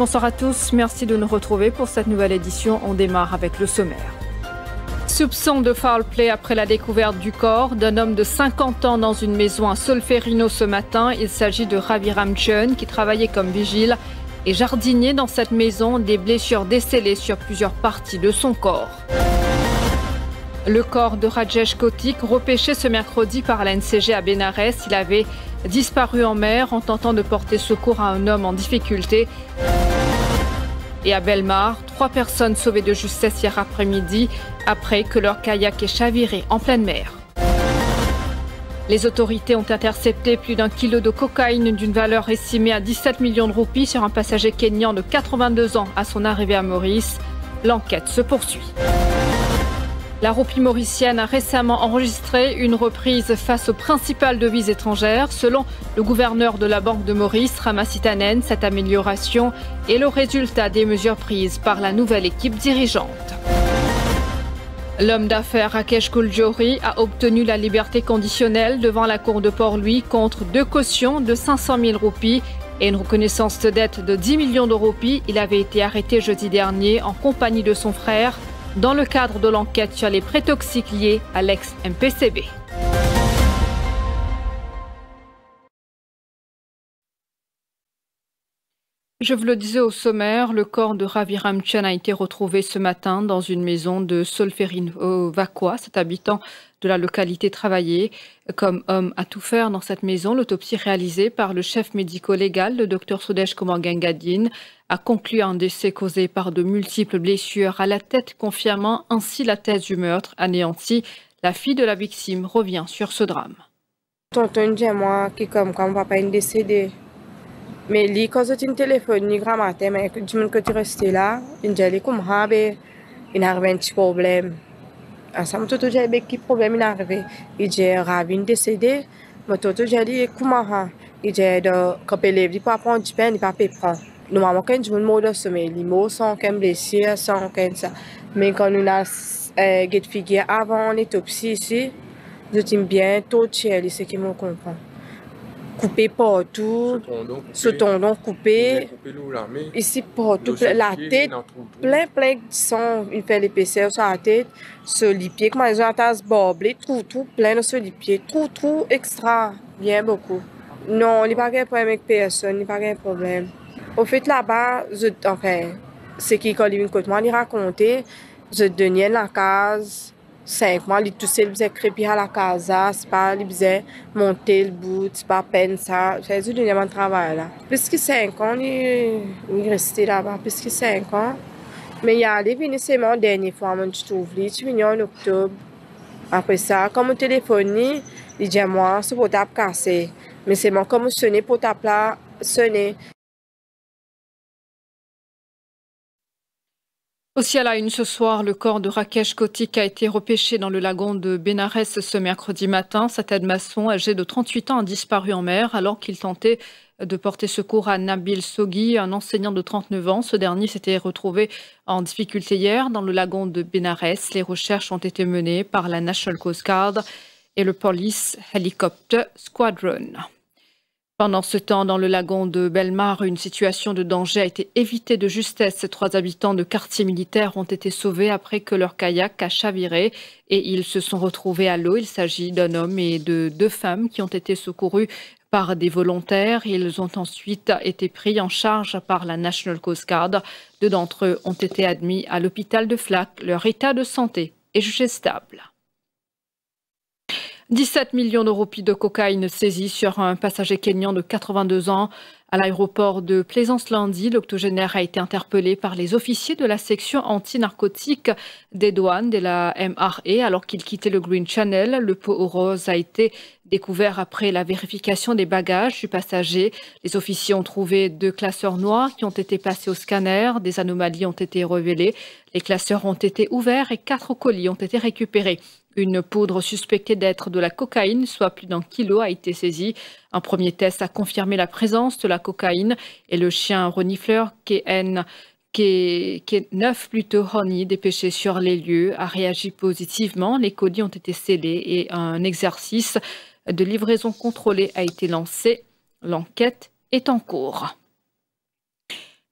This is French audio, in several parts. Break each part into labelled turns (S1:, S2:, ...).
S1: Bonsoir à tous, merci de nous retrouver pour cette nouvelle édition. On démarre avec le sommaire. Soupçon de foul play après la découverte du corps d'un homme de 50 ans dans une maison à Solferino ce matin. Il s'agit de Ravi Ramchun qui travaillait comme vigile et jardinier dans cette maison. Des blessures décelées sur plusieurs parties de son corps. Le corps de Rajesh Kotik, repêché ce mercredi par la NCG à Bénarès. Il avait disparu en mer en tentant de porter secours à un homme en difficulté. Et à Bellemare, 3 personnes sauvées de justesse hier après-midi après que leur kayak ait chaviré en pleine mer. Les autorités ont intercepté plus d'1 kilo de cocaïne d'une valeur estimée à 17 millions de roupies sur un passager kényan de 82 ans à son arrivée à Maurice. L'enquête se poursuit. La roupie mauricienne a récemment enregistré une reprise face aux principales devises étrangères. Selon le gouverneur de la Banque de Maurice, Ramasitanen, cette amélioration est le résultat des mesures prises par la nouvelle équipe dirigeante. L'homme d'affaires Rakesh Kuljory a obtenu la liberté conditionnelle devant la cour de Port-Louis contre 2 cautions de 500 000 roupies et une reconnaissance de dette de 10 millions de roupies. Il avait été arrêté jeudi dernier en compagnie de son frère dans le cadre de l'enquête sur les prêts toxiques liés à l'ex-MPCB. Je vous le disais au sommaire, le corps de Ravi Ramchun a été retrouvé ce matin dans une maison de Solferino Vacqua. Cet habitant de la localité travaillait comme homme à tout faire dans cette maison. L'autopsie réalisée par le chef médico-légal, le Dr Sudesh Kumar Gangadine, a conclu un décès causé par de multiples blessures à la tête, confirmant ainsi la thèse du meurtre anéanti. La fille de la victime revient sur ce drame.
S2: Tonton dit moi que comme quand papa est décédé, mais lui quand j'ai un téléphone ni grand matin mais du moment que tu restes là, il dit comme il a un petit problème. Ensemble tout j'ai un petit problème il arrivé. Il dit Ravi décédé, mais tout j'ai dit comment il dit de quand il est pas prendre du pain, il pas prendre. Normalement quand je me demande sommeil, les mots sont comme blessés, sont comme ça. Mais quand nous a get figure avant l'autopsie ici, je dis bien tout c'est ce qui me comprend. Coupé partout, ce tendon coupé, ici partout, la tête, plein de sang, il fait l'épaisseur sur la tête, sur les pieds, comme les gens ont boblé, tout, plein de sur les pieds, tout extra, bien beaucoup. Non, il n'y a pas de problème avec personne, il n'y a pas de problème. Au fait, là-bas, ce qui est une côte, moi, il racontait, je donnais la case. 5 mois, il toussait, il faisait crépir à la casa, c'est pas, il faisait monter le bout, c'est pas peine ça, c'est du dernier travail là. Puisque 5 ans, il restait là-bas, puisque 5 ans. Mais il y a venu seulement la dernière fois, je trouve, il est venu en octobre. Après ça, comme mon téléphone, il dit à moi, ce portable cassé. Mais c'est moi, comme sonner, portable là, sonner.
S1: Aussi à la une ce soir, le corps de Rakesh Kotik a été repêché dans le lagon de Bénarès ce mercredi matin. Cet aide-maçon âgé de 38 ans a disparu en mer alors qu'il tentait de porter secours à Nabil Sogui, un enseignant de 39 ans. Ce dernier s'était retrouvé en difficulté hier dans le lagon de Bénarès. Les recherches ont été menées par la National Coast Guard et le Police Helicopter Squadron. Pendant ce temps, dans le lagon de Bellemare, une situation de danger a été évitée de justesse. 3 habitants de quartier militaire ont été sauvés après que leur kayak a chaviré et ils se sont retrouvés à l'eau. Il s'agit d'un homme et de 2 femmes qui ont été secourus par des volontaires. Ils ont ensuite été pris en charge par la National Coast Guard. 2 d'entre eux ont été admis à l'hôpital de Flac. Leur état de santé est jugé stable. 17 millions de roupies de cocaïne saisies sur un passager kényan de 82 ans à l'aéroport de Plaisance lundi. L'octogénaire a été interpellé par les officiers de la section anti-narcotique des douanes de la MRE alors qu'il quittait le Green Channel. Le pot rose a été découvert après la vérification des bagages du passager. Les officiers ont trouvé 2 classeurs noirs qui ont été passés au scanner. Des anomalies ont été révélées. Les classeurs ont été ouverts et 4 colis ont été récupérés. Une poudre suspectée d'être de la cocaïne, soit plus d'1 kilo, a été saisie. Un premier test a confirmé la présence de la cocaïne et le chien renifleur KN 9 plutôt Honey, dépêché sur les lieux, a réagi positivement. Les colis ont été scellés et un exercice de livraison contrôlée a été lancé. L'enquête est en cours.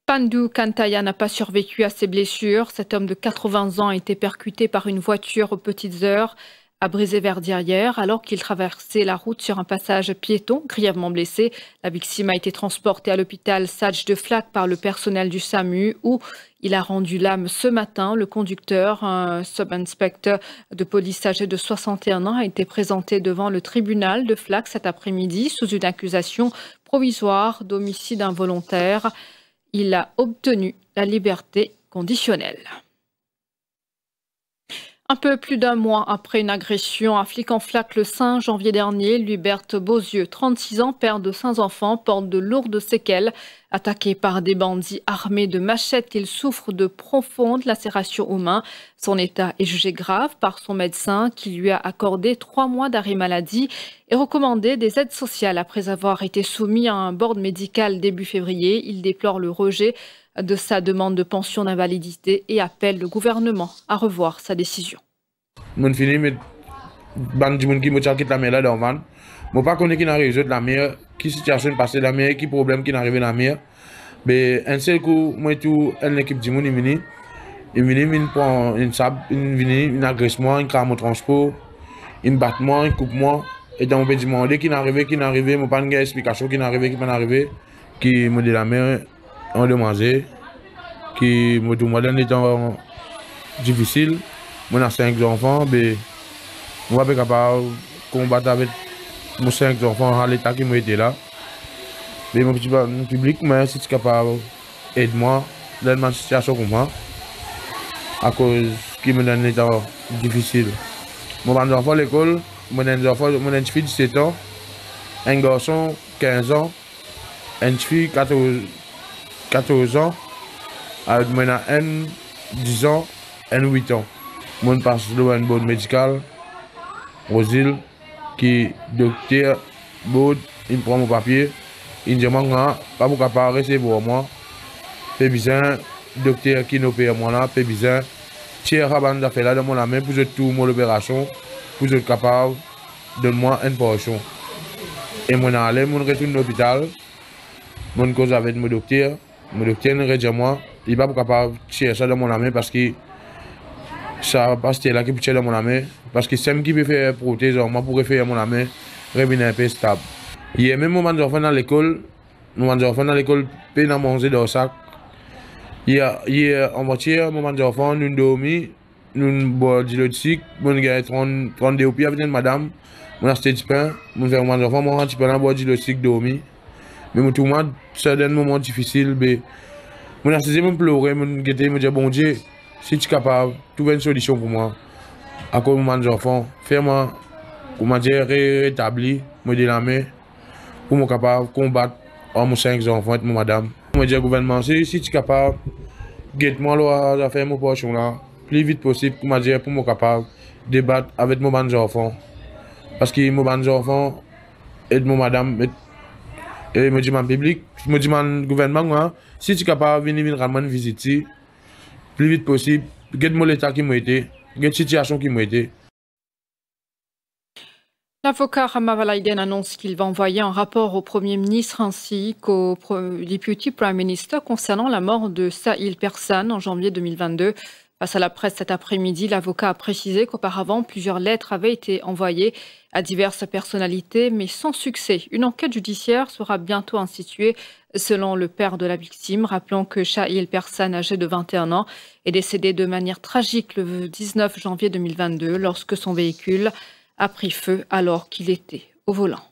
S1: Pandu Kantaya n'a pas survécu à ses blessures. Cet homme de 80 ans a été percuté par une voiture aux petites heures à Brisé-Verdière alors qu'il traversait la route sur un passage piéton, grièvement blessé. La victime a été transportée à l'hôpital Sadj de Flac par le personnel du SAMU où il a rendu l'âme ce matin. Le conducteur, un sub-inspecteur de police âgé de 61 ans, a été présenté devant le tribunal de Flac cet après-midi sous une accusation provisoire d'homicide involontaire. Il a obtenu la liberté conditionnelle. Un peu plus d'un mois après une agression à Flic-en-Flac le 5 janvier dernier, Luberte Beauzieux, 36 ans, père de 5 enfants, porte de lourdes séquelles. Attaqué par des bandits armés de machettes, il souffre de profondes lacérations aux mains. Son état est jugé grave par son médecin qui lui a accordé 3 mois d'arrêt maladie et recommandé des aides sociales après avoir été soumis à un board médical début février. Il déplore le rejet de sa demande de pension d'invalidité et appelle le gouvernement à revoir sa décision.
S3: Mon fini met bandi moun qui me quitte la mer là dans van. Moi pas connais qui n'a résoudre la mer, qui situation passée la mer, qui problème qui n'arrive la mer. Mais un seul coup moi tout une équipe du monde il prend une sable, il agresse moi, il crame mon transport, il bat moi, il coupe moi et dans mon petit monde qui n'arrive, moi pas une explication qui n'arrive, qui me dit la mer on demandé qui me demande un état difficile. Moi j'ai 5 enfants, mais moi je suis capable de combattre avec mes 5 enfants à l'état qui m'a été là. Mais mon petit public, moi, si tu es capable d'aider-moi dans une situation comme moi, à cause qui me donne un état difficile. Moi, j'ai un enfant à l'école, moi j'ai une fille de 17 ans, un garçon 15 ans, une fille 14 ans, avec moi un 10 ans, un 8 ans. Moi, je passe devant une bonne médicale, Rosil, qui docteur, il prend mon papier, il me dit, pas pour capable recevoir moi, fait besoin, docteur qui nous paye moi là, fait besoin, tiers à bande d'affaires là dans mon main pour tout mon opération, pour être capable de moi une portion. Et moi, je retourne à l'hôpital, je cause avec mon docteur me dit moi, il n'est pas capable de tirer ça dans mon main parce que ça passe là qui peut tirer dans mon main parce que c'est qui peut faire prothèse moi pour faire mon main revenir un peu stable. Il y a même moment d'enfant dans l'école peine à manger dans le sac. Il y a en voiture moment d'enfant nous dormi nous boire du lait sucre mon gars 32 au pied avec une madame on a acheté du pain mon faire moment d'enfant moi un petit peu là boire du lait sucre dormi mais tout le monde c'est un moment difficile mais mon a saisi me pleurer mon guetter me dire bon Dieu si tu es capable, trouver une solution pour moi. À cause de mon enfant, fais-moi, comment dire, rétablir, me dire la main, pour me capable de combattre mon 5 enfants et mon madame. Je dis au gouvernement, si tu es capable, guette-moi là, faire mon portion là, plus vite possible, pour me capable de débattre avec mon enfant. Parce que mon enfant et mon madame, et me dit mon public, me dit mon gouvernement, si tu es capable de venir rendre une visite, plus vite possible, guette-moi l'état qui m'a été, guette la situation qui m'a été.
S1: L'avocat Ramavalaiden annonce qu'il va envoyer un rapport au Premier ministre ainsi qu'au Deputy Prime Minister concernant la mort de Sahil Persane en janvier 2022. Face à la presse cet après-midi, l'avocat a précisé qu'auparavant, plusieurs lettres avaient été envoyées à diverses personnalités, mais sans succès. Une enquête judiciaire sera bientôt instituée selon le père de la victime. Rappelons que Sahil Persane, âgé de 21 ans, est décédé de manière tragique le 19 janvier 2022 lorsque son véhicule a pris feu alors qu'il était au volant.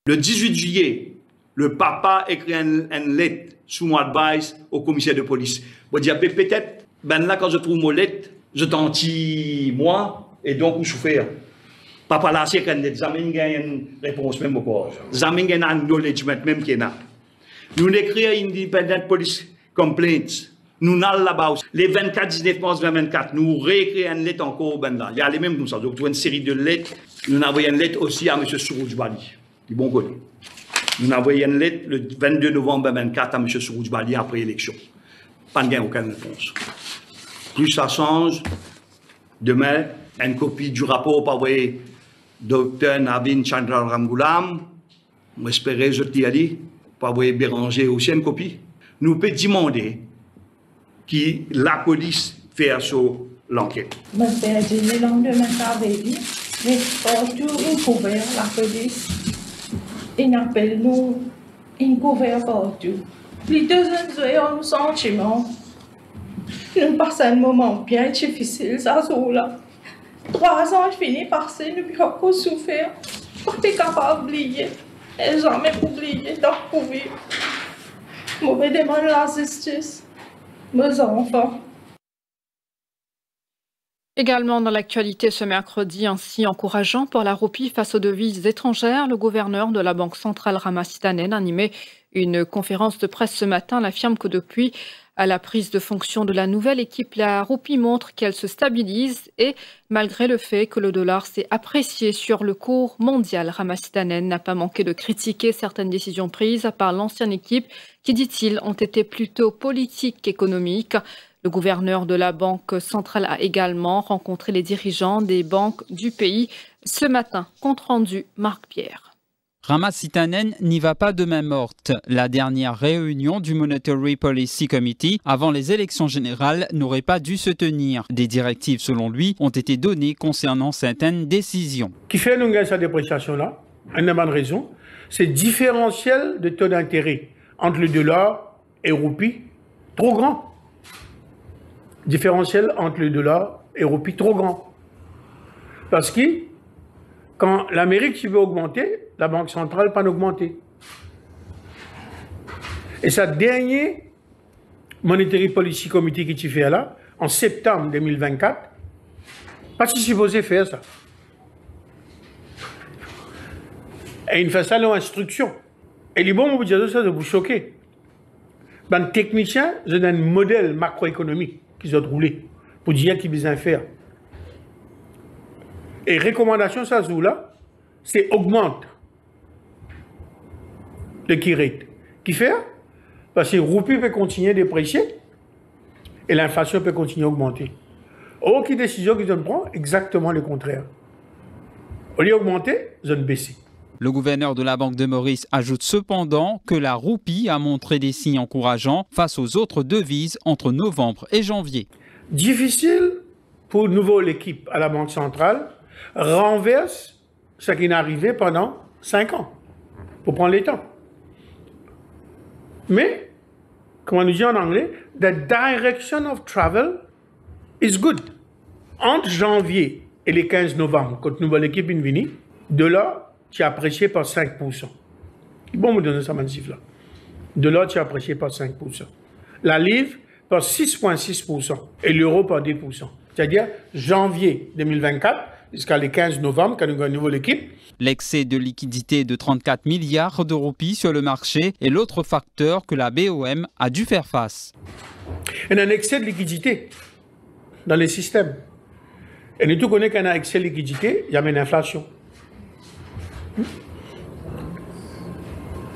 S4: Le 18 juillet, le papa écrit une lettre sous mon advice au commissaire de police. Bon, dit peut-être, ben là, quand je trouve mon lettre, je t'en tire moi, et donc, je souffre. Papa là, c'est qu'un examen, une réponse même encore. Examen, un acknowledgement même qu'il y a. Nous écrivons Independent Police Complaints. Nous n'allons là-bas aussi. Les 24-19 mars 2024, nous réécrivons une lettre encore. Il y a les mêmes comme ça. Donc, une série de lettres. Nous envoyons une lettre aussi à M. Souroujbali, du bon côté. Nous envoyons une lettre le 22 novembre 2024 à M. Souroujbali après l'élection. Pas de gain, aucune réponse. Plus ça change, demain, une copie du rapport par envoyer Dr Navin Chandra Ramgoolam. J'espère, je t'y ai dit, par envoyer Béranger aussi une copie. nous pouvons demander que la police fasse l'enquête.
S5: Je suis le lendemain de mais partout ils couvrent la police. Ils appellent nous, ils couvrent partout. Les deux ont un sentiment. Nous passons un moment bien difficile, ça là. 3 ans, je finis par ça, nous n'avons pas souffert. Je ne suis pas capable d'oublier. Je n'ai jamais oublié d'approuver. Je vais demander la justice. Mes enfants.
S1: Également dans l'actualité ce mercredi, ainsi encourageant pour la roupie face aux devises étrangères, le gouverneur de la Banque centrale Rama Sitanen animait une conférence de presse ce matin. Il affirme que depuis à la prise de fonction de la nouvelle équipe, la roupie montre qu'elle se stabilise et malgré le fait que le dollar s'est apprécié sur le cours mondial, Rama Sitanen n'a pas manqué de critiquer certaines décisions prises par l'ancienne équipe qui, dit-il, ont été plutôt politiques qu'économiques. Le gouverneur de la Banque centrale a également rencontré les dirigeants des banques du pays ce matin. Compte rendu, Marc Pierre.
S6: Rama Sitanen n'y va pas de main morte. La dernière réunion du Monetary Policy Committee avant les élections générales n'aurait pas dû se tenir. Des directives, selon lui, ont été données concernant certaines décisions.
S7: Qui fait nous gagner cette dépréciation-là, une bonne raison, c'est le différentiel de taux d'intérêt entre le dollar et roupie trop grand. Différentiel entre le dollar et roupie trop grand. Parce que quand l'Amérique veut augmenter, la Banque centrale pas augmenter. Et sa dernière Monetary Policy Committee qui tu fait là, en septembre 2024, pas si supposé faire ça. Et il fait ça dans l'instruction. Et les bons, vous dire ça, de vous choquer. Ben, les techniciens, ils ont un modèle macroéconomique qu'ils ont roulé pour dire qu'ils besoin faire. Et recommandation, ça, là, c'est augmente le key rate. Qui fait? Parce que le roupie peut continuer de déprécier et l'inflation peut continuer à augmenter. Aucune décision qu'ils ont pris, exactement le contraire. Au lieu d'augmenter, ils ont baissé.
S6: Le gouverneur de la Banque de Maurice ajoute cependant que la roupie a montré des signes encourageants face aux autres devises entre novembre et janvier.
S7: Difficile pour nouveau l'équipe à la Banque centrale renverse ce qui n'est arrivé pendant 5 ans, pour prendre les temps. Mais, comme on nous dit en anglais, the direction of travel is good. Entre janvier et le 15 novembre, quand nouvelle équipe est venue, de là, tu as apprécié par 5%. Bon, me donner ça, massif là. De là, tu as apprécié par 5%. La livre par 6,6% et l'euro par 10%. C'est-à-dire janvier 2024 jusqu'à le 15 novembre, quand nous avons une nouvelle équipe.
S6: L'excès de liquidité de 34 milliards de roupies sur le marché est l'autre facteur que la BOM a dû faire face.
S7: Il y a un excès de liquidité dans les systèmes. Et nous tous connaissons qu'il y a un excès de liquidité, il y a une inflation.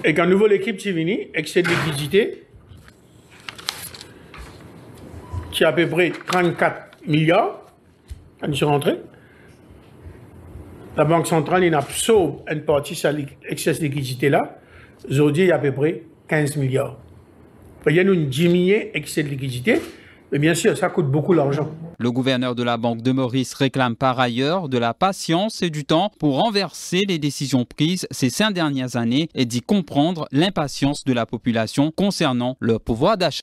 S7: Et quand nouveau l'équipe est venue, excès de liquidité, qui est à peu près 34 milliards, quand ils sont rentrés, la Banque centrale il absorbe une partie de cet excès de liquidité-là. Aujourd'hui, il y a à peu près 15 milliards. Il y a une diminution excès de liquidité, mais bien sûr, ça coûte beaucoup d'argent.
S6: Le gouverneur de la Banque de Maurice réclame par ailleurs de la patience et du temps pour renverser les décisions prises ces 5 dernières années et d'y comprendre l'impatience de la population concernant leur pouvoir d'achat.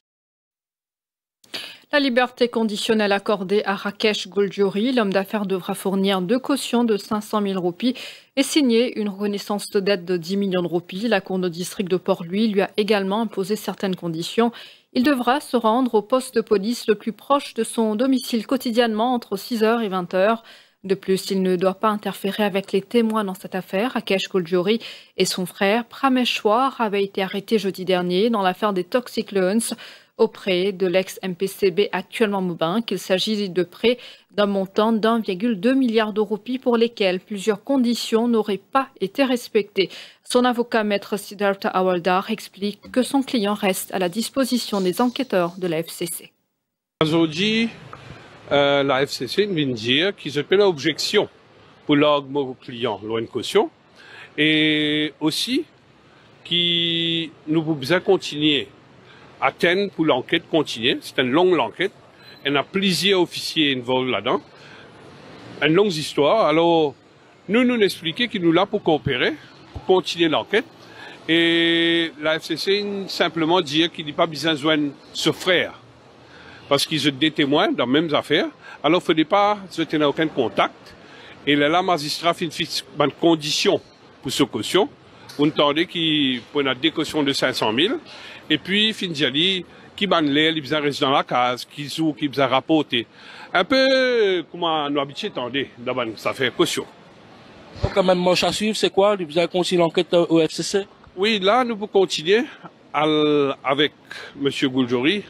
S1: La liberté conditionnelle accordée à Rakesh Goldjouri, l'homme d'affaires devra fournir 2 cautions de 500 000 roupies et signer une reconnaissance de dette de 10 millions de roupies. La cour de district de Port-Louis lui a également imposé certaines conditions. Il devra se rendre au poste de police le plus proche de son domicile quotidiennement entre 6h et 20h. De plus, il ne doit pas interférer avec les témoins dans cette affaire. Rakesh Goldjouri et son frère Prameshwar avaient été arrêtés jeudi dernier dans l'affaire des Toxic Loans auprès de l'ex-MPCB actuellement Moubin, qu'il s'agit de prêts d'un montant d'1,2 milliard de roupies pour lesquels plusieurs conditions n'auraient pas été respectées. Son avocat, maître Siddhartha Awaldar, explique que son client reste à la disposition des enquêteurs de la FCC.
S8: Aujourd'hui, la FCC vient dire qu'ils ont fait l'objection pour mon client, loin de caution, et aussi que nous pouvons continuer Athènes pour l'enquête continue. C'est une longue enquête. Il y a plusieurs officiers involvés là-dedans. Une longue histoire. Alors, nous expliquons qu'il nous là pour coopérer, pour continuer l'enquête. Et la FCC simplement dire qu'il n'y a pas besoin de se frère. Parce qu'ils ont des témoins dans les mêmes affaires. Alors, il ne faudrait pas se tenir aucun contact. Et là, le magistrat fait une condition pour ce caution. On entendait qu'il pour une décaution de 500 000. Et puis, Finjali, qui ban l'air, il reste dans la case, qui joue, qui a rapporté. Un peu comme nous habitués, attendez, dans ça fait caution.
S9: Donc, quand même, manche à suivre, c'est quoi? Vous avez continué l'enquête au FCC?
S8: Oui, là, nous pouvons continuer avec M. Gouldjori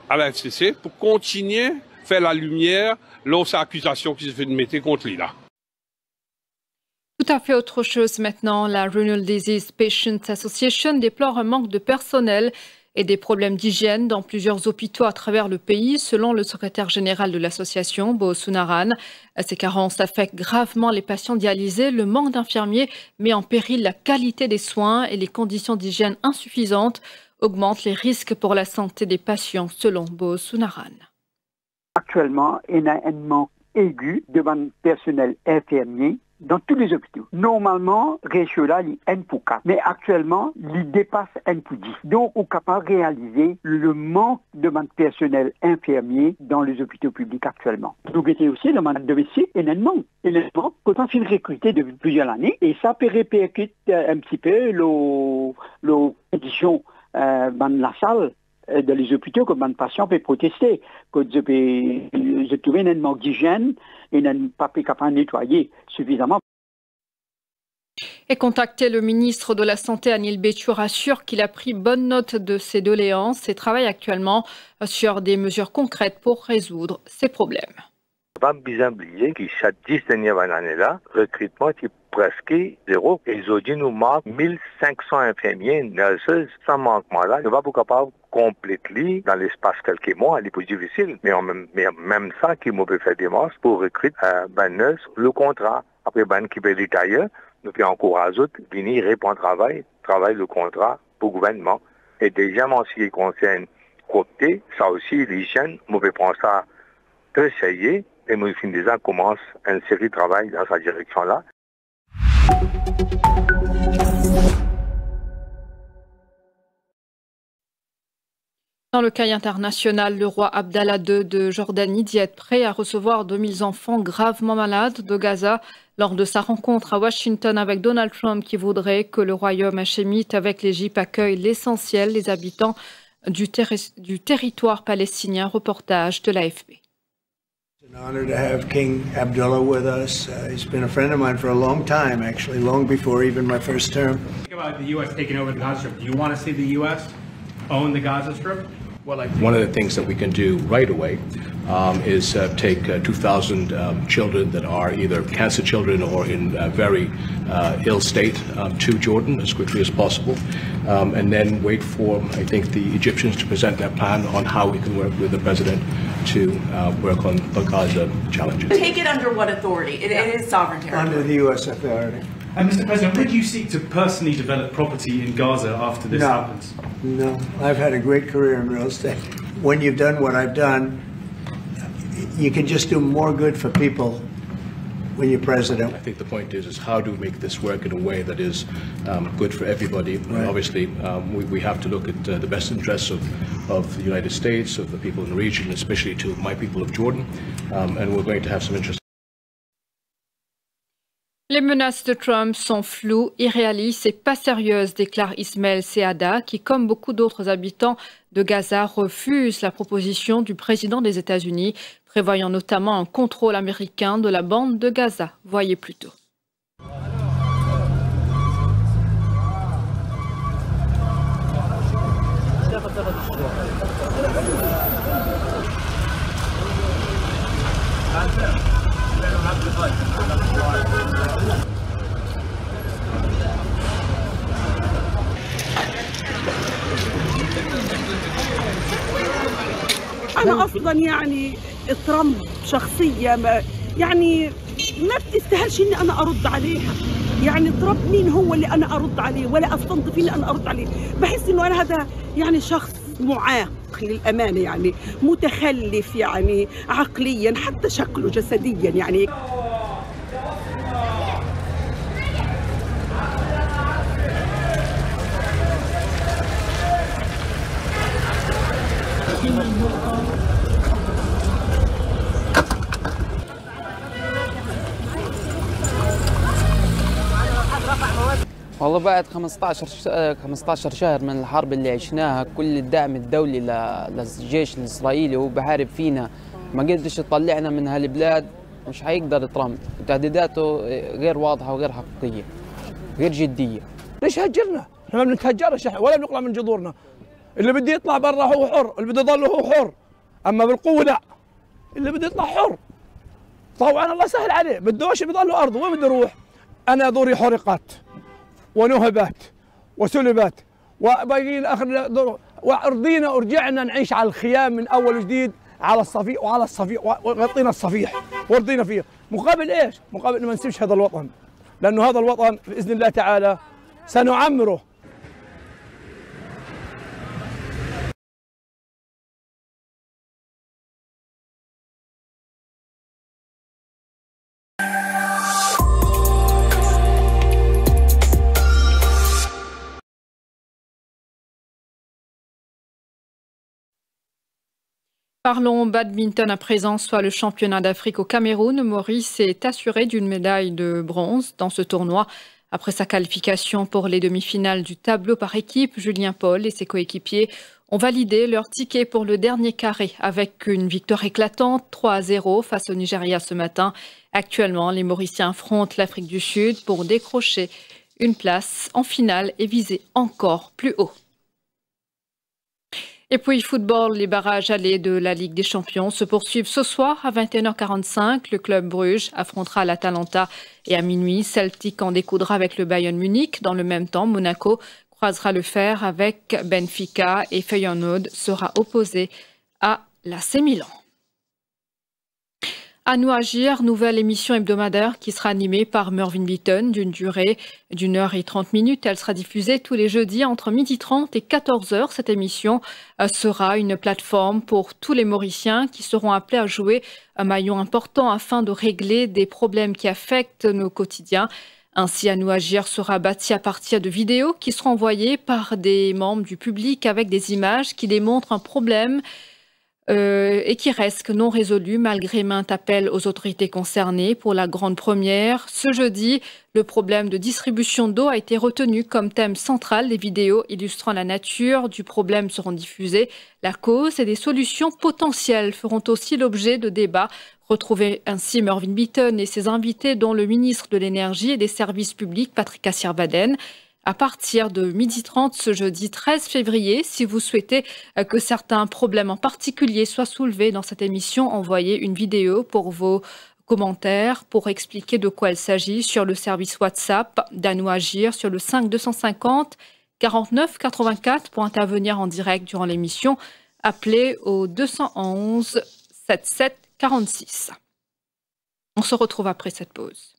S8: à la FCC pour continuer à faire la lumière lorsque l'accusation qui se fait de mettre contre lui là.
S1: Tout à fait autre chose maintenant. La Renal Disease Patients Association déplore un manque de personnel et des problèmes d'hygiène dans plusieurs hôpitaux à travers le pays, selon le secrétaire général de l'association, Bo Sunaran. Ces carences affectent gravement les patients dialysés. Le manque d'infirmiers met en péril la qualité des soins et les conditions d'hygiène insuffisantes augmentent les risques pour la santé des patients, selon Bo Sunaran.
S10: Actuellement, il y a un manque aigu de personnel infirmier dans tous les hôpitaux. Normalement, le ratio là, il est 1 pour 4. Mais actuellement, il dépasse 1 pour 10. Donc, on est capable de réaliser le manque de personnel infirmier dans les hôpitaux publics actuellement. Donc, il y a aussi le manque de médecins énormément. Énormément, quand on fait recruter depuis plusieurs années, et ça peut répercuter un petit peu les conditions dans la salle dans les hôpitaux, comme un patient peut protester, que je trouve un manque d'hygiène et n'a pas capable de nettoyer suffisamment.
S1: Et contacté, le ministre de la Santé, Anil Betchour, assure qu'il a pris bonne note de ces doléances et travaille actuellement sur des mesures concrètes pour résoudre ces problèmes.
S11: Pas besoin d'oublier que chaque 10 dernières années-là, le recrutement est presque zéro. Ils ont dit nous manque 1500 infirmiers, nurses, sans manquement-là. Nous ne sommes pas capables de compléter dans l'espace de quelques mois, c'est plus difficile. Mais même ça, qui peut faire des marches pour recruter ben nurse, le contrat. Après, ben qui peut détailler, nous pouvons encourager d'autres à venir répondre travail le contrat pour le gouvernement. Et déjà, en ce qui concerne coopter, ça aussi, l'hygiène, nous pouvons prendre ça très sérieux. Et nous, déjà, commence une série de travail dans cette direction-là.
S1: Dans le cas international, le roi Abdallah II de Jordanie dit être prêt à recevoir 2000 enfants gravement malades de Gaza lors de sa rencontre à Washington avec Donald Trump qui voudrait que le royaume hachémite avec l'Égypte accueille l'essentiel des habitants du territoire palestinien. Reportage de l'AFP.
S12: It's an honor to have King Abdullah with us. He's been a friend of mine for a long time, actually, long before even my first term.
S13: Think about the U.S. taking over the Gaza Strip. Do you want to see the U.S. own the Gaza Strip?
S14: Well, one of the things that we can do right away is take 2,000 children that are either cancer children or in a very ill state to Jordan as quickly as possible, and then wait for, I think, the Egyptians to present their plan on how we can work with the president to work on the Gaza challenges.
S15: Take it under what authority? It is sovereign territory.
S12: Under the U.S. authority.
S13: And Mr. President, would you seek to personally develop property in Gaza after this happens?
S12: No, I've had a great career in real estate. When you've done what I've done, you can just do more good for people when you're president.
S14: I think the point is how do we make this work in a way that is good for everybody? Right. Obviously, we have to look at the best interests of the United States, of the people in the region, especially to my people of Jordan, and we're going to have some interest.
S1: Les menaces de Trump sont floues, irréalistes et pas sérieuses, déclare Ismaël Seada, qui, comme beaucoup d'autres habitants de Gaza, refuse la proposition du président des États-Unis, prévoyant notamment un contrôle américain de la bande de Gaza. Voyez plus tôt.
S16: أنا أصلاً يعني ترامب شخصية يعني ما بتستاهلش إني أنا أرد عليها. يعني ترامب مين هو اللي أنا أرد عليه ولا أستنضف إني أنا أرد عليه. بحس إنه أنا هذا يعني شخص معاق للأمانة، يعني متخلف يعني عقليا حتى شكله جسديا يعني.
S17: والله بعد 15 شهر من الحرب اللي عشناها، كل الدعم الدولي للجيش الإسرائيلي وهو بحارب فينا ما قدرش يطلعنا من هالبلاد، مش حيقدر ترامب، وتهديداته غير واضحة وغير حقيقية غير جدية.
S18: ليش هجرنا؟ احنا ما بنتهجرش ولا بنقلع من جذورنا. اللي بده يطلع برا هو حر، اللي بده يضل هو حر، اما بالقوة لا، اللي بده يطلع حر. طبعا الله سهل عليه، بدوش بيضل ارضه، وين بده يروح؟ انا دوري حرقت ونهبت وسلبت وباقيين اخر ورضينا ورجعنا نعيش على الخيام من اول وجديد على الصفيح وعلى الصفيح وغطينا الصفيح ورضينا فيه، مقابل ايش؟ مقابل انه ما نسيبش هذا الوطن، لانه هذا الوطن باذن الله تعالى سنعمره.
S1: Parlons badminton à présent, soit le championnat d'Afrique au Cameroun. Maurice s'est assuré d'une médaille de bronze dans ce tournoi. Après sa qualification pour les demi-finales du tableau par équipe, Julien Paul et ses coéquipiers ont validé leur ticket pour le dernier carré avec une victoire éclatante 3-0 face au Nigeria ce matin. Actuellement, les Mauriciens affrontent l'Afrique du Sud pour décrocher une place en finale et viser encore plus haut. Et puis football, les barrages allés de la Ligue des Champions se poursuivent ce soir à 21h45. Le club Bruges affrontera l'Atalanta et à minuit, Celtic en découdra avec le Bayern Munich. Dans le même temps, Monaco croisera le fer avec Benfica et Feyenoord sera opposé à l'AC Milan. À nous agir, nouvelle émission hebdomadaire qui sera animée par Mervyn Beaton d'une durée d'1h30. Elle sera diffusée tous les jeudis entre 12h30 et 14h. Cette émission sera une plateforme pour tous les Mauriciens qui seront appelés à jouer un maillon important afin de régler des problèmes qui affectent nos quotidiens. Ainsi, À nous agir sera bâti à partir de vidéos qui seront envoyées par des membres du public avec des images qui démontrent un problème et qui reste non résolu malgré maintes appels aux autorités concernées. Pour la grande première, ce jeudi, le problème de distribution d'eau a été retenu comme thème central. Les vidéos illustrant la nature du problème seront diffusées. La cause et des solutions potentielles feront aussi l'objet de débats. Retrouvez ainsi Mervyn Beaton et ses invités, dont le ministre de l'Énergie et des Services publics, Patrick Assir-Baden, à partir de 12h30 ce jeudi 13 février. Si vous souhaitez que certains problèmes en particulier soient soulevés dans cette émission, envoyez une vidéo pour vos commentaires pour expliquer de quoi il s'agit sur le service WhatsApp d'À nous agir sur le 5 250 49 84 pour intervenir en direct durant l'émission. Appelez au 211 77 46. On se retrouve après cette pause.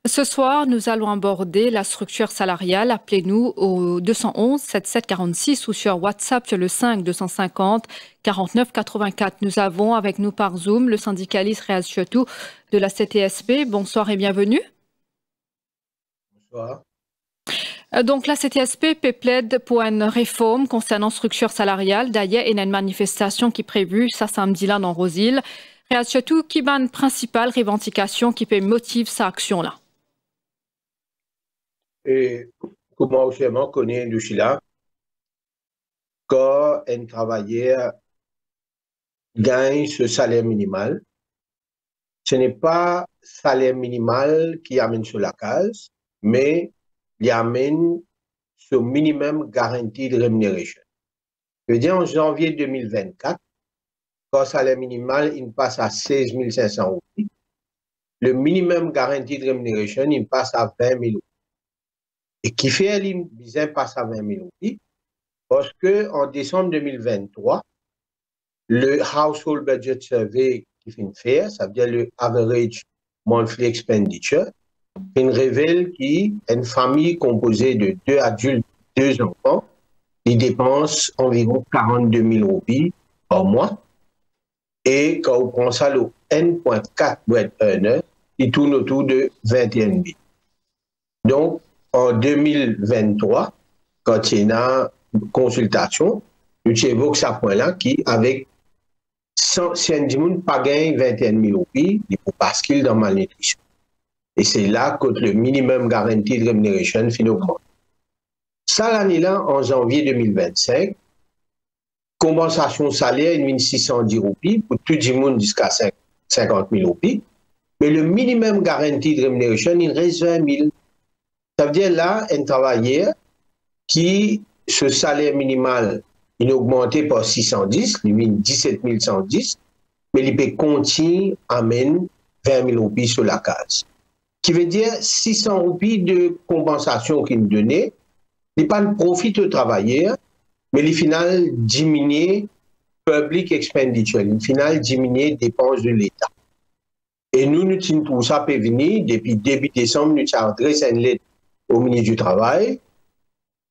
S1: Ce soir, nous allons aborder la structure salariale. Appelez-nous au 211 77 46 ou sur WhatsApp sur le 5 250 49 84. Nous avons avec nous par Zoom le syndicaliste Réal Chiotou de la CTSP. Bonsoir et bienvenue.
S19: Bonsoir.
S1: Donc la CTSP plaide pour une réforme concernant structure salariale. D'ailleurs, il y a une manifestation qui est prévue ce samedi-là dans Rosehill. Réal Chiotou, qui est une principale revendication qui peut motiver cette action-là?
S19: Et comment on connaît le Chila, quand un travailleur gagne ce salaire minimal, ce n'est pas le salaire minimal qui amène sur la case, mais il amène ce minimum garanti de rémunération. Je veux dire, en janvier 2024, quand le salaire minimal il passe à 16 500 roupies, le minimum garanti de rémunération il passe à 20 000 roupies. Et qui fait l'INBISIN passe à 20 000 roupies parce qu'en décembre 2023, le Household Budget Survey qui fait une faire, ça veut dire le Average Monthly Expenditure, il révèle qu'une famille composée de 2 adultes, 2 enfants, il dépense environ 42 000 roupies par mois. Et quand on prend ça, le N.4 bread earner, il tourne autour de 21 000. Donc, en 2023, quand il y a une consultation, tu évoques ce point-là qui, avec si un ne pas gagné 21 000 roupies, il faut parce qu'il est dans malnutrition. Et c'est là que le minimum garanti de rémunération finit augmente. Ça, l'année-là, en janvier 2025, compensation salaire, 1610 roupies pour tout le monde jusqu'à 50 000 roupies. Mais le minimum garanti de rémunération, il reste 20 000. Ça veut dire là, un travailleur qui, ce salaire minimal, il est augmenté par 610, il met 17 110, mais il peut continuer à amener 20 000 roupies sur la case. Qui veut dire 600 roupies de compensation qu'il nous donnait, il pas de profit au travailleur, mais le final diminuer public expenditure, le final diminuer dépenses de l'État. Et nous tout ça peut venir, depuis début décembre, nous avons adressé une lettre au ministre du Travail,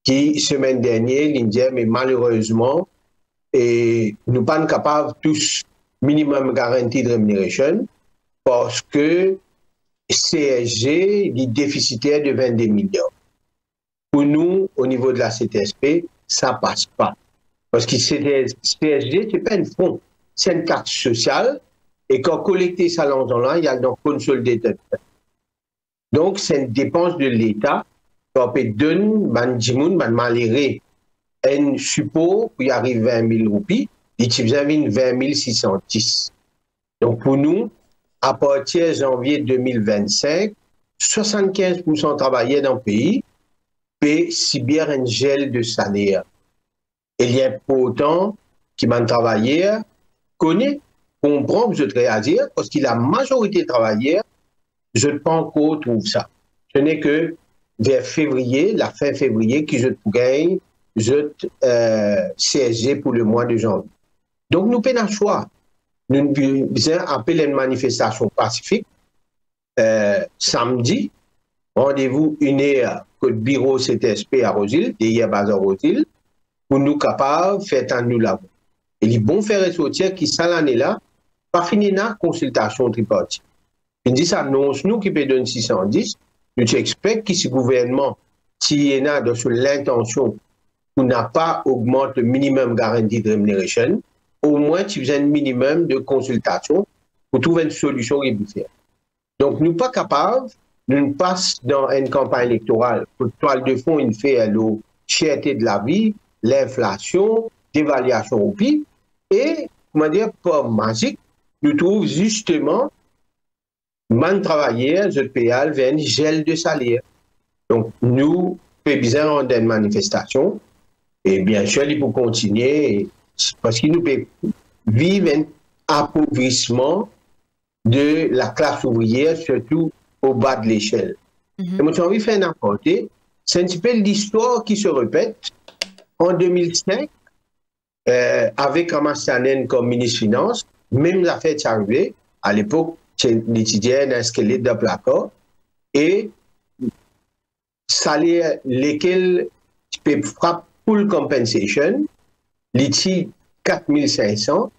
S19: qui, semaine dernière, il dit, mais malheureusement, et nous ne sommes pas capables tous minimum garantie de rémunération, parce que CSG est déficitaire de 22 milliards. Pour nous, au niveau de la CTSP, ça ne passe pas. Parce que CSG, ce n'est pas un fonds, c'est une carte sociale, et quand collecter ça là, il y a donc consolidateur. Donc, c'est une dépense de l'État qu'on peut donner à malheureux un support pour y arriver à 20 000 roupies, et tu as 20 610. Donc, pour nous, à partir de janvier 2025, 75% travailleurs dans le pays peuvent subir un gel de salaire. Et il y a pourtant qui m'a travaillé, connaît, comprend, je te réagir, parce que la majorité des travailleurs, je ne pense qu'on trouve ça. Ce n'est que vers février, la fin février, que je gagne, CSG pour le mois de janvier. Donc, nous avons un choix. Nous avons appelé une manifestation pacifique samedi. Rendez-vous 1h que le bureau CTSP à Rosehill, hier bas à Rosehill, pour nous capables de faire un nous là. Et les bons faire ressortir qui, ça l'année-là, pas fini la consultation tripartite. Il dit ça, non, nous qui peut donner 610, nous expectons que ce gouvernement, s'il y a sur l'intention qu'on n'a pas augmenté le minimum garanti de rémunération, au moins tu fais un minimum de consultation pour trouver une solution régulière. Donc, nous ne sommes pas capables, nous passons dans une campagne électorale pour toile de fond, il fait la cherté de la vie, l'inflation, l'évaluation au PIB, et, comment dire, pas magique, nous trouvons justement man travailleurs, je paye vers un gel de salaire. Donc, nous, faisons rendre une manifestation, et bien sûr, il faut continuer, parce que nous pouvons vivre un appauvrissement de la classe ouvrière, surtout au bas de l'échelle. Et moi, j'ai envie de faire un aparté. C'est un petit peu l'histoire qui se répète. En 2005, avec Ramastanen comme ministre des Finances, même l'affaire est arrivée. À l'époque, l'étudiant un squelette de placard. et salaire lesquels tu peux frapper full compensation, l'ici 4500,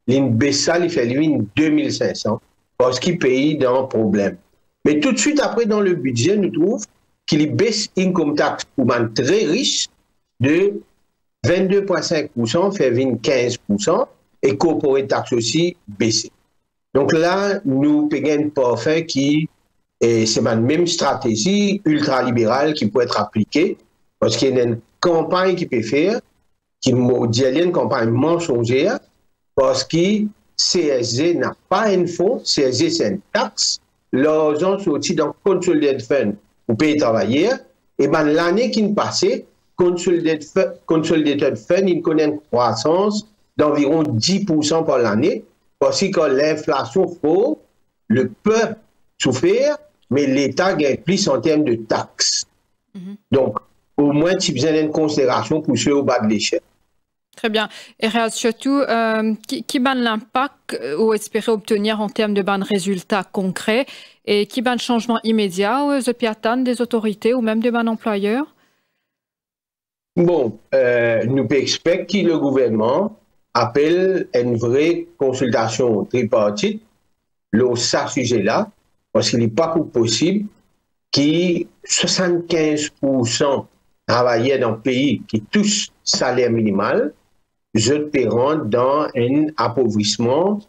S19: l'INBESA, il fait lui 2500, parce qu'il paye dans un problème. Mais tout de suite après, dans le budget, nous trouvons qu'il baisse income tax pour les très riches de 22,5%, fait 15%, et corporate tax aussi baissé. Donc là, nous payons parfait qui, c'est la même stratégie ultralibérale qui peut être appliquée, parce qu'il y a une campagne qui peut faire, qui dit une campagne mensongère, parce que CSG n'a pas un fonds, CSG c'est une taxe, l'argent sorti dans Consolidated Fund pour payer travailler, et bien l'année qui est passée, Consolidated Fund, il connaît une croissance d'environ 10% par l'année, parce que l'inflation faut, le peuple souffrir, mais l'État gagne plus en termes de taxes. Donc, au moins, tu as besoin d'une considération pour ceux au bas de l'échelle.
S1: Très bien. Et surtout, qui ban l'impact ou espérer obtenir en termes de ban résultats concrets et qui ban changement immédiat aux piatanes des autorités ou même des ban employeurs?
S19: Bon, nous pouvons expecter que le gouvernement appelle une vraie consultation tripartite sur ce sujet-là, parce qu'il n'est pas possible que 75% travailleurs dans le pays qui touchent salaire minimal, je te dans un appauvrissement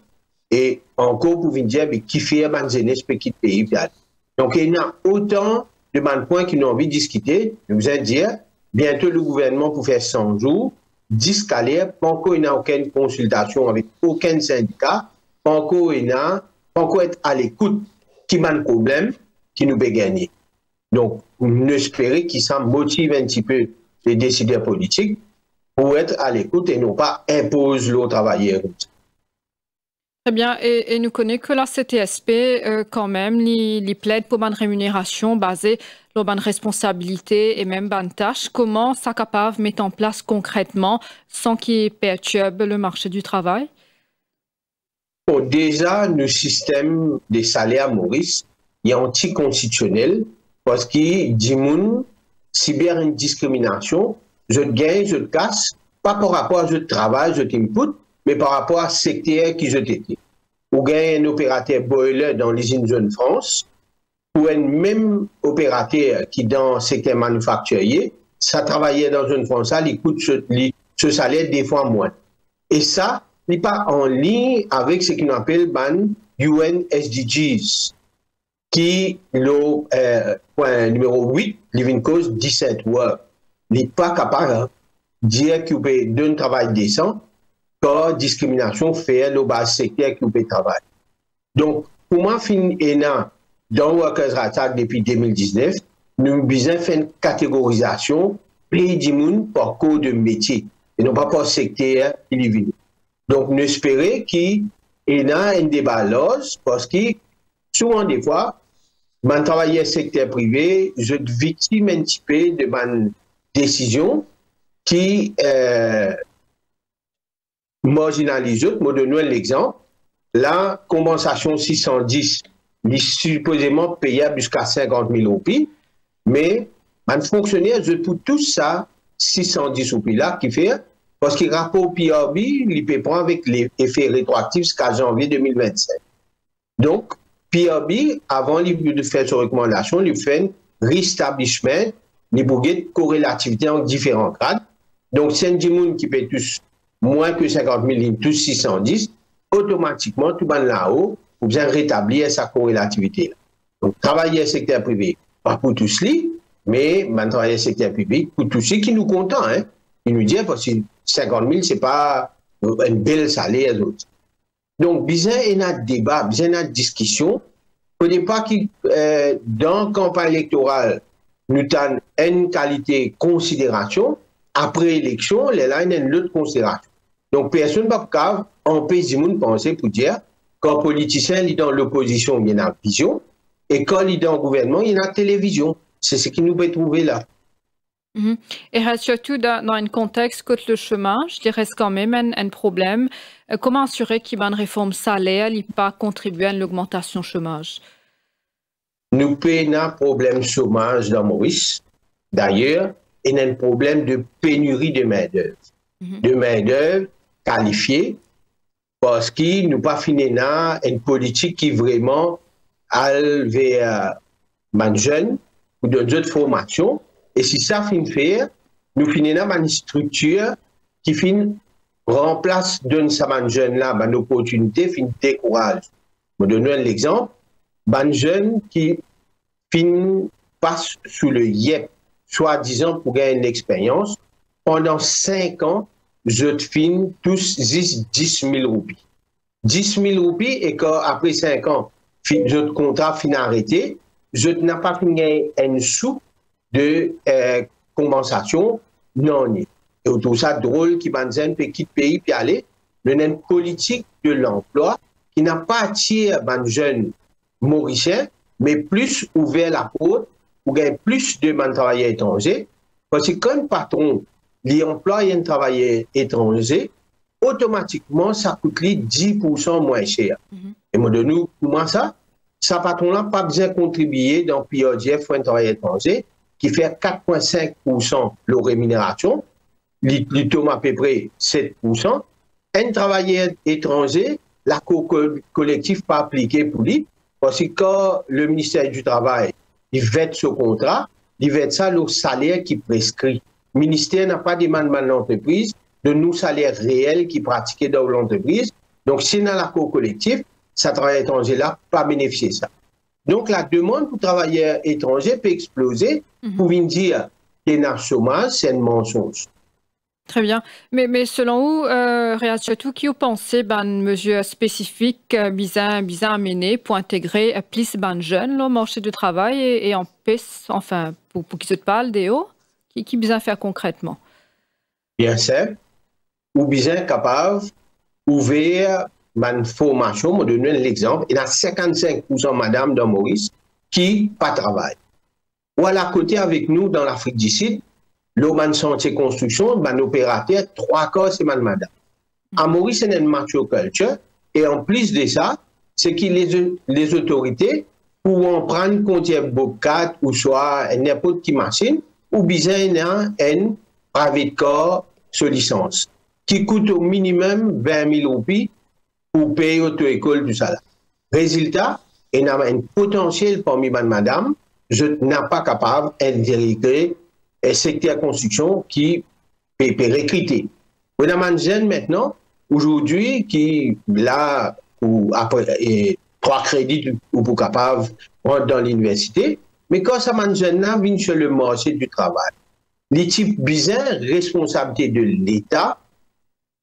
S19: et encore pour dire qui fait un jeunesse petit pays. Donc il y a autant de points qui ont envie de discuter. Je vous ai dit, bientôt le gouvernement pour faire 100 jours, 10 salaires, pas encore il n'y a aucune consultation avec aucun syndicat, pas encore il n'y a, pas encore être à l'écoute qui a un problème qui nous peut gagner. Donc, on espère que ça motive un petit peu les décideurs politiques pour être à l'écoute et non pas imposer aux travailleurs.
S1: Très bien. Et nous connaissons que la CTSP, quand même, les plaide pour une rémunération basée sur une responsabilité et même une tâche. Comment ça capable de mettre en place concrètement sans qu'il perturbe le marché du travail?
S19: Bon, déjà, le système des salaires Maurice est anticonstitutionnel parce qu'il dit si bien une discrimination, je gagne, je casse, pas par rapport à je travail, je t'input, mais par rapport à secteur qui je t'étais. Ou gagne un opérateur boiler dans l'usine Zone France, ou un même opérateur qui dans le secteur manufacturier, ça travaillait dans Zone France, il coûte ce salaire des fois moins. Et ça, n'est pas en ligne avec ce qu'on appelle UN SDGs, qui le point numéro 8, Living Cause 17 work. Il n'est pas capable de dire qu'il peut donner un travail décent quand discrimination fait le bas secteur qu'il peut travailler. Donc, pour moi, dans Workers' Attack depuis 2019, nous avons besoin de faire une catégorisation pays du monde par code de métier et non pas par secteur individuel. Donc, nous espérons qu'il y a un débat là, parce que souvent, des fois, je travaille dans le secteur privé, je suis victime un petit peu de ma décision qui marginalise. Je me donne l'exemple. La compensation 610 est supposément payable jusqu'à 50 000 roupies, mais un fonctionnaire, je pour tout ça, 610 roupies là, qui fait. Parce qu'il rapport au PRB, il peut prendre avec l'effet rétroactif jusqu'à janvier 2025. Donc, PRB, avant de faire sa recommandation, il fait un rétablissement, il peut de corrélativité en différents grades. Donc, si un gens qui paye tous moins que 50 000, tous 610, automatiquement, tout le monde là-haut, vous bien rétablir sa corrélativité. Donc, travailler au secteur privé, pas pour tous les, mais travailler au secteur public, pour tous ceux qui nous content, hein. Il nous dit, parce que 50 000, ce n'est pas un bel salaire. Donc, besoin d'un débat, besoin d'une discussion. Il ne faut pas que dans la campagne électorale, nous avons une qualité considération. Après l'élection, il y a une autre considération. Donc, personne ne peut pas empêcher les gens de penser pour dire quand un politicien est dans l'opposition, il y a une vision. Et quand il est dans le gouvernement, il y a une télévision. C'est ce qui nous peut trouver là.
S1: Et surtout dans un contexte que le chômage, il reste quand même un problème. Comment assurer qu'il y a une réforme salaire qui pas contribuer à l'augmentation du chômage?
S19: nous avons un problème de chômage dans Maurice. D'ailleurs, il y a un problème de pénurie de main-d'œuvre. De main-d'œuvre qualifiée, parce qu'il nous pas fini une politique qui vraiment aller vers les jeunes ou d'autres formations. Et si ça finit faire, nous finissons une structure qui finit remplace donne ça les jeunes là une opportunité, finit décourage. Je vais donner un exemple. Les jeunes qui passent sous le IEP, soi-disant pour gagner une expérience, pendant 5 ans, je finis tous 10 000 roupies. 10 000 roupies et qu'après 5 ans, je contrat finit arrêté, je n'ai pas fini un sou de compensation non. Et tout ça drôle qui va dans un petit pays puis aller, une politique de l'emploi qui n'a pas attiré les jeunes mauriciens, mais plus ouvert la porte pour gagner plus de travailleurs étrangers. Parce que quand le patron emploie un travailleur étranger, automatiquement, ça coûte 10% moins cher. Et moi, de nous, comment ça? Ce patron-là n'a pas besoin de contribuer dans le PIODF pour un travailleur étranger qui fait 4,5% de rémunération, il tombe à peu près 7%. Un travailleur étranger, la collectif pas appliqué pour lui, parce que quand le ministère du Travail il vête ce contrat, il vête ça le salaire qui prescrit. Le ministère n'a pas demandé à l'entreprise de nous salaire réel qui pratiquait dans l'entreprise. Donc, si dans l'accord collectif, ça travailleur étranger là pas bénéficier de ça. Donc, la demande pour travailleurs étrangers peut exploser pour venir dire qu'il y a un chômage, c'est un mensonge.
S1: Très bien. Mais selon vous, Riyad Chatou, qui vous pensez une mesure spécifique bien amenée pour intégrer plus de jeunes au marché du travail et en piste, enfin, pour qu'ils se parlent des hauts, qui bien faire concrètement?
S19: Bien simple, ou bien capable d'ouvrir une formation, je vais donner l'exemple, il y a 55% madame dans Maurice qui pas travaillent. Ou à la côté avec nous dans l'Afrique du Sud, l'Oman Santé Construction, un opérateur, 3 quarts, c'est madame. À Maurice, c'est une macho culture. Et en plus de ça, c'est que les autorités pourront prendre compte de Bobcat ou soit n'importe quelle machine, ou bien un private car sur licence, qui coûte au minimum 20 000 roupies pour payer auto-école du salaire. Résultat, il y a un potentiel parmi madame, je n'ai pas capable d'intégrer un secteur construction qui peut recruter. On a un jeune maintenant, aujourd'hui, qui là, après 3 crédits ou pour capable rentrer dans l'université, mais quand ça un jeune là vient sur le marché du travail, les types bizarres, responsabilité de l'État,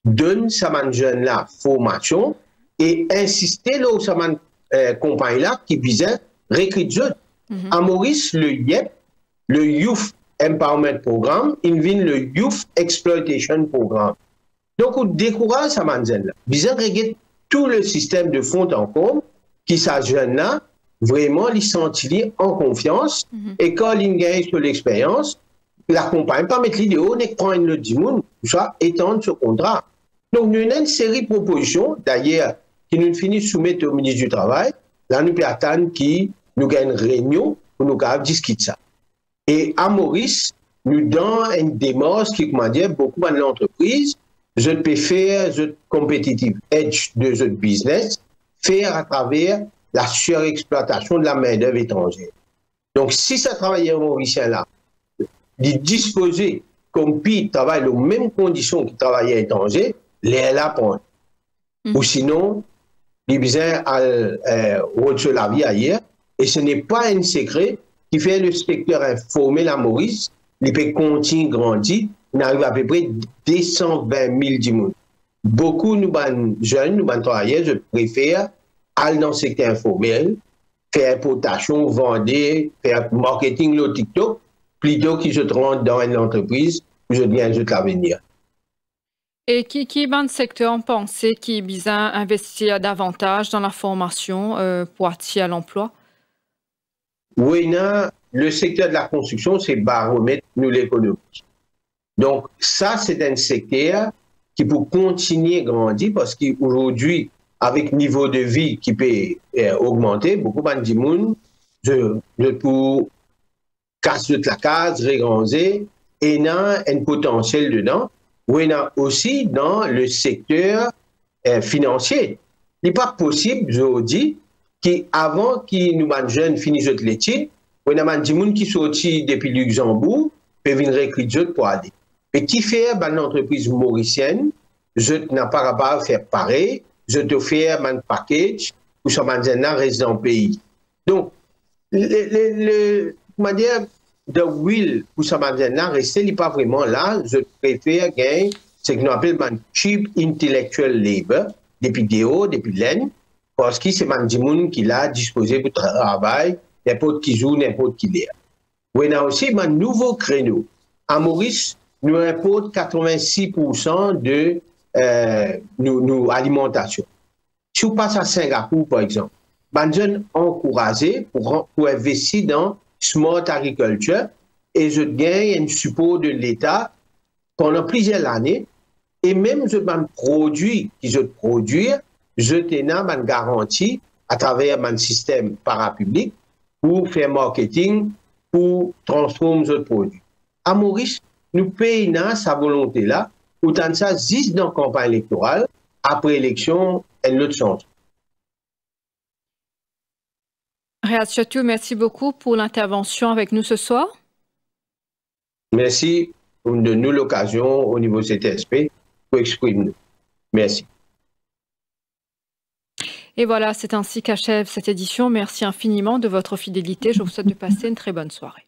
S19: donne ça un jeune là formation et insister là où ça compagnie là qui bizarre recrute. À Maurice, le IEP, le Youth Empowerment Programme, il vient le Youth Exploitation Programme. Donc, on décourage ça manzelle là. Bizarre regarde tout le système de fond en comble qui s'agit là, vraiment, il sentit en confiance et quand il gagne sur l'expérience, la compagnie pas mettre l'idée, on est prendre le dimoun, tout ça, étendre ce contrat. Donc, nous avons une série de propositions, d'ailleurs, qui nous finissent soumettre au ministre du Travail. Là, nous pouvons attendre qui nous gagne une réunion pour nous discuter ça. Et à Maurice, nous donnons une démarche qui, comment dire, beaucoup d'entreprises, je peux faire the competitive edge de ce business, faire à travers la surexploitation de la main-d'œuvre étrangère. Donc, si ça travailleur mauricien là, il disposer comme puis travaille aux mêmes conditions que travailleur étranger, les là prendre. Ou sinon, il besoin à retirer la vie ailleurs. Et ce n'est pas un secret qui fait le secteur informel à Maurice, il peut continuer à grandir, il arrive à peu près 220 000 dimoun. Beaucoup de jeunes, nous travailleurs, je préfère aller dans le secteur informel, faire importation, vendre, faire marketing le TikTok, plutôt que je rentre dans une entreprise où je viens de l'avenir.
S1: Et qui dans le secteur pensez qui besoin investir davantage dans la formation pour attirer l'emploi?
S19: Oui, non, le secteur de la construction, c'est baromètre nous l'économie. Donc, ça, c'est un secteur qui peut continuer à grandir parce qu'aujourd'hui, avec le niveau de vie qui peut augmenter, beaucoup de gens pour casser la case, régranger, et il y a un potentiel dedans, ou il y a aussi dans le secteur financier. Il n'est pas possible, je dis, qu'avant que nous, les jeunes, finissent l'étude, il y a des gens qui sont sortis depuis Luxembourg, peuvent venir recruter pour aller. Et qui fait une entreprise mauricienne, je n'ai pas capable de faire pareil, je te fais un package pour ça maintenant reste dans le pays. Donc, comment dire, the will pour ça maintenant rester, il n'est pas vraiment là. Je préfère gagner ce qu'on appelle un cheap intellectual labor, depuis DO, depuis l'EN, parce que c'est un gens qui l'a disposé pour travail, n'importe qui joue, n'importe qui l'est. On a aussi un nouveau créneau. À Maurice, nous importons 86% de nos alimentations. Si on passe à Singapour, par exemple, les jeunes encouragés pour investir dans smart agriculture et je gagne un support de l'État pendant plusieurs années. Et même je produit qui je produis, je tenais une garantie à travers un système parapublic pour faire marketing, pour transformer ce produit. À Maurice, nous payons sa volonté-là, autant que ça existe dans la campagne électorale, après l'élection, elle ne change.
S1: Riyad Chatou, merci beaucoup pour l'intervention avec nous ce soir.
S19: Merci pour nous l'occasion au niveau de CTSP pour exprimer. Merci.
S1: Et voilà, c'est ainsi qu'achève cette édition. Merci infiniment de votre fidélité. Je vous souhaite de passer une très bonne soirée.